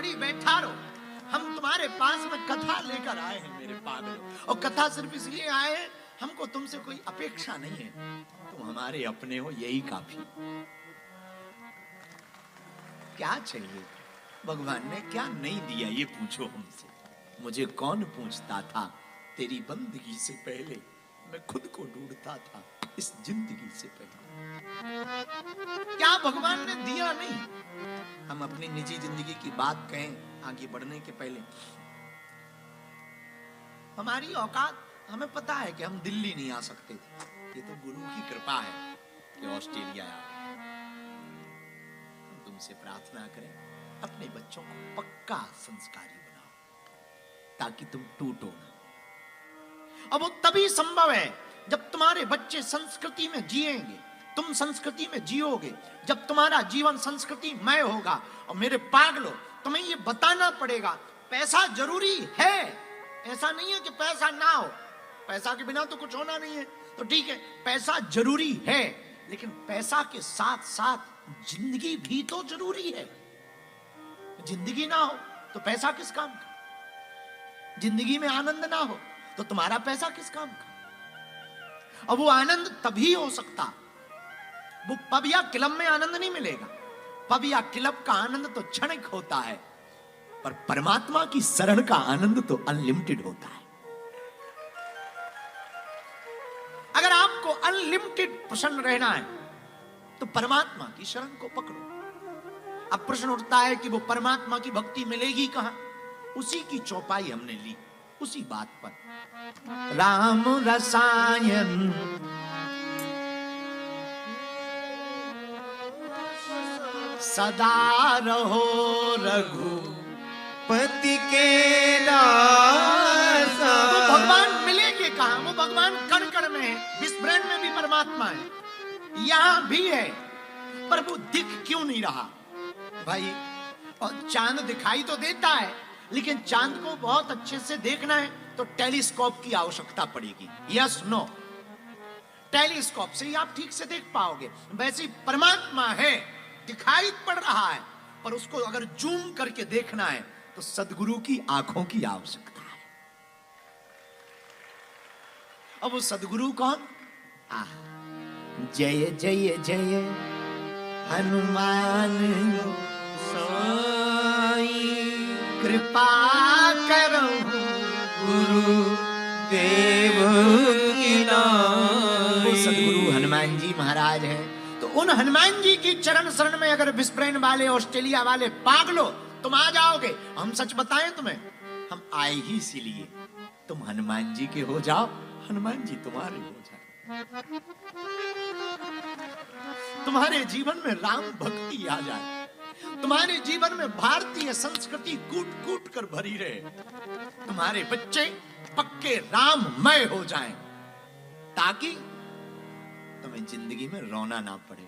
घड़ी बैठा रहो, हम तुम्हारे पास में कथा लेकर आए हैं मेरे पागल। और कथा सिर्फ इसलिए आए हैं, हमको तुमसे कोई अपेक्षा नहीं है, तुम हमारे अपने हो, यही काफी। क्या चाहिए? भगवान ने क्या नहीं दिया ये पूछो हमसे। मुझे कौन पूछता था, तेरी बंदगी से पहले मैं खुद को ढूंढता था, इस जिंदगी से पहले। क्या भगवान ने दिया नहीं? हम अपनी निजी जिंदगी की बात कहें आगे बढ़ने के पहले, हमारी औकात, हमें पता है कि हम दिल्ली नहीं आ सकते थे, ये तो गुरु की कृपा है कि ऑस्ट्रेलिया आए। हम तुमसे प्रार्थना करें, अपने बच्चों को पक्का संस्कारी बनाओ ताकि तुम टूटो ना। अब वो तभी संभव है जब तुम्हारे बच्चे संस्कृति में जिएंगे, तुम संस्कृति में जियोगे, जब तुम्हारा जीवन संस्कृतिमय होगा। और मेरे पागलो, तुम्हें ये बताना पड़ेगा, पैसा जरूरी है, ऐसा नहीं है कि पैसा ना हो, पैसा के बिना तो कुछ होना नहीं है। तो ठीक है, पैसा जरूरी है, लेकिन पैसा के साथ साथ जिंदगी भी तो जरूरी है। जिंदगी ना हो तो पैसा किस काम का? जिंदगी में आनंद ना हो तो तुम्हारा पैसा किस काम का? और वो आनंद तभी हो सकता, वो पब या क्लब में आनंद नहीं मिलेगा। पब या क्लब का आनंद तो क्षणिक होता है, पर परमात्मा की शरण का आनंद तो अनलिमिटेड होता है। अगर आपको अनलिमिटेड प्रसन्न रहना है तो परमात्मा की शरण को पकड़ो। अब प्रश्न उठता है कि वो परमात्मा की भक्ति मिलेगी कहां? उसी की चौपाई हमने ली, उसी बात पर। राम रसायन सदा रहो रघुपति के दास। वो भगवान मिलेंगे कहां? वो भगवान कण कण में है, विस्मरण में भी परमात्मा है, यहां भी है, पर वो दिख क्यों नहीं रहा भाई? और चांद दिखाई तो देता है, लेकिन चांद को बहुत अच्छे से देखना है तो टेलीस्कोप की आवश्यकता पड़ेगी। Yes no? टेलीस्कोप से ही आप ठीक से देख पाओगे। वैसे परमात्मा है, दिखाई पड़ रहा है, पर उसको अगर जूम करके देखना है तो सदगुरु की आंखों की आवश्यकता है। अब वो सदगुरु कौन? जय जय जय हनुमान साई, कृपा करो गुरु देव की नाई। वो सदगुरु हनुमान जी महाराज हैं। तो उन हनुमान जी की चरण शरण में अगर ब्रिस्बेन वाले, ऑस्ट्रेलिया वाले पागलो तुम आ जाओगे, हम सच बताएं तुम्हें, हम आए ही इसीलिए, तुम हनुमान जी के हो जाओ, हनुमान जी तुम्हारे हो जाए। तुम्हारे जीवन में राम भक्ति आ जाए, तुम्हारे जीवन में भारतीय संस्कृति कूट कूट कर भरी रहे, तुम्हारे बच्चे पक्के राममय हो जाएं, ताकि तुम्हें जिंदगी में रोना ना पड़े,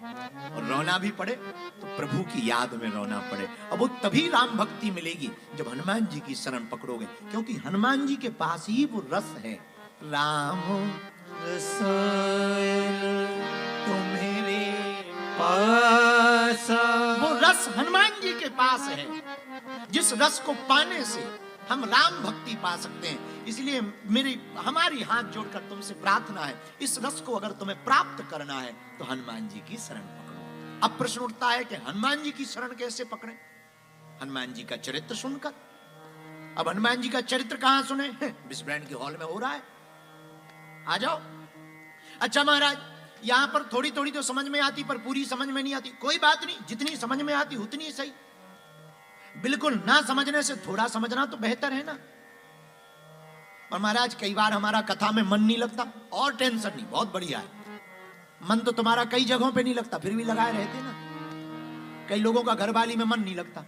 और रोना भी पड़े तो प्रभु की याद में रोना पड़े। अब वो तभी राम भक्ति मिलेगी जब हनुमान जी की शरण पकड़ोगे, क्योंकि हनुमान जी के पास ही वो रस है। राम रसायन तो मेरे पास, वो रस हनुमान जी के पास है, जिस रस को पाने से हम राम भक्ति पा सकते हैं। इसलिए हमारी हाथ जोड़कर तुमसे प्रार्थना है, इस रस को अगर तुम्हें प्राप्त करना है तो हनुमान जी की शरण पकड़ो। अब प्रश्न उठता है कि हनुमान जी की शरण कैसे पकड़े? हनुमान जी का चरित्र सुनकर। अब हनुमान जी का चरित्र कहां सुने? ब्रिस्बेन के हॉल में हो रहा है, आ जाओ। अच्छा महाराज, यहां पर थोड़ी थोड़ी तो समझ में आती, पर पूरी समझ में नहीं आती। कोई बात नहीं, जितनी समझ में आती उतनी सही। बिल्कुल ना समझने से थोड़ा समझना तो बेहतर है ना। और महाराज कई बार हमारा कथा में मन नहीं लगता, और टेंशन नहीं, बहुत बढ़िया है। मन तो तुम्हारा कई जगहों पे नहीं लगता, फिर भी लगाए रहते ना। कई लोगों का घर वाली में मन नहीं लगता,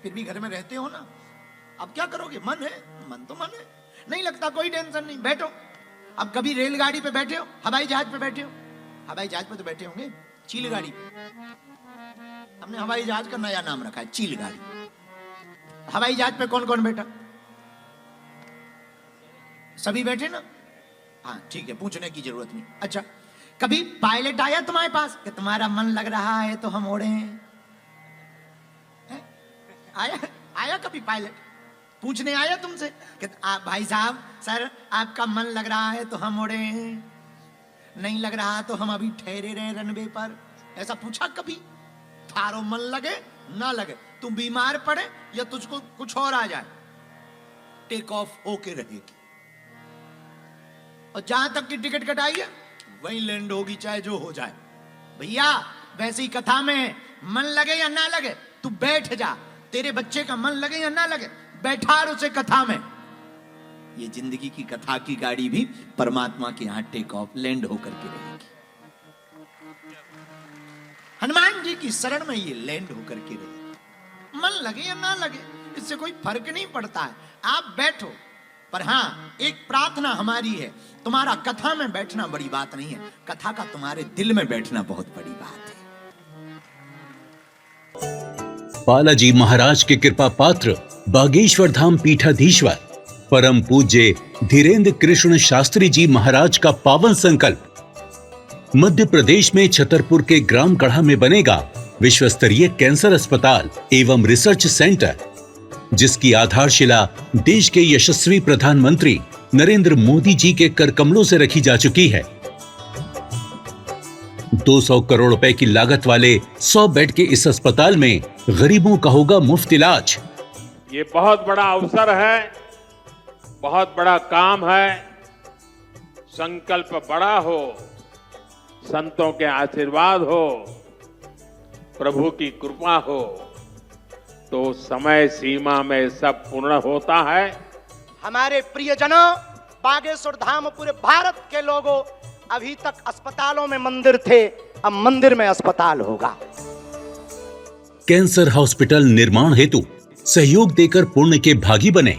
फिर भी घर में रहते हो ना। अब क्या करोगे? मन है, मन तो मन है, नहीं लगता, कोई टेंशन नहीं, बैठो। अब कभी रेलगाड़ी पे बैठे हो, हवाई जहाज पे बैठे हो? हवाई जहाज पे तो बैठे होंगे, चील गाड़ी पे। हमने हवाई जहाज का नया नाम रखा है, चील गाड़ी। हवाई जहाज पे कौन कौन बैठा? सभी बैठे ना? हाँ ठीक है, पूछने की जरूरत नहीं। अच्छा, कभी पायलट आया तुम्हारे पास कि तुम्हारा मन लग रहा है तो हम उड़े? आया आया कभी पायलट पूछने आया तुमसे कि आप भाई साहब सर आपका मन लग रहा है तो हम उड़े, नहीं लग रहा तो हम अभी ठहरे रहे रनवे पर? ऐसा पूछा कभी? थारो मन लगे ना लगे, तुम बीमार पड़े या तुझको कुछ और आ जाए, टेक ऑफ होके रहेगी। और जहां तक की टिकट कटाई है वहीं लैंड होगी, चाहे जो हो जाए। भैया वैसे ही कथा में मन लगे या ना लगे तू बैठ जा, तेरे बच्चे का मन लगे या ना लगे बैठा उसे कथा में। ये जिंदगी की कथा की गाड़ी भी परमात्मा के यहां टेक ऑफ लैंड होकर के रहेगी। हनुमान जी की शरण में ये लैंड होकर के रहेगी। मन लगे या ना लगे इससे कोई फर्क नहीं पड़ता है, आप बैठो। पर हाँ एक प्रार्थना हमारी है, तुम्हारा कथा में बैठना बड़ी बात नहीं है, कथा का तुम्हारे दिल में बैठना बहुत बड़ी बात है। बालाजी महाराज के कृपा पात्र बागेश्वर धाम पीठाधीश्वर परम पूज्य धीरेन्द्र कृष्ण शास्त्री जी महाराज का पावन संकल्प। मध्य प्रदेश में छतरपुर के ग्राम गढ़ा में बनेगा विश्व स्तरीय कैंसर अस्पताल एवं रिसर्च सेंटर, जिसकी आधारशिला देश के यशस्वी प्रधानमंत्री नरेंद्र मोदी जी के कर कमलों से रखी जा चुकी है। 200 करोड़ रुपए की लागत वाले 100 बेड के इस अस्पताल में गरीबों का होगा मुफ्त इलाज। ये बहुत बड़ा अवसर है, बहुत बड़ा काम है। संकल्प बड़ा हो, संतों के आशीर्वाद हो, प्रभु की कृपा हो तो समय सीमा में सब पूर्ण होता है। हमारे प्रियजनों, बागेश्वर धाम पूरे भारत के लोगों, अभी तक अस्पतालों में मंदिर थे, अब मंदिर में अस्पताल होगा। कैंसर हॉस्पिटल निर्माण हेतु सहयोग देकर पुण्य के भागी बने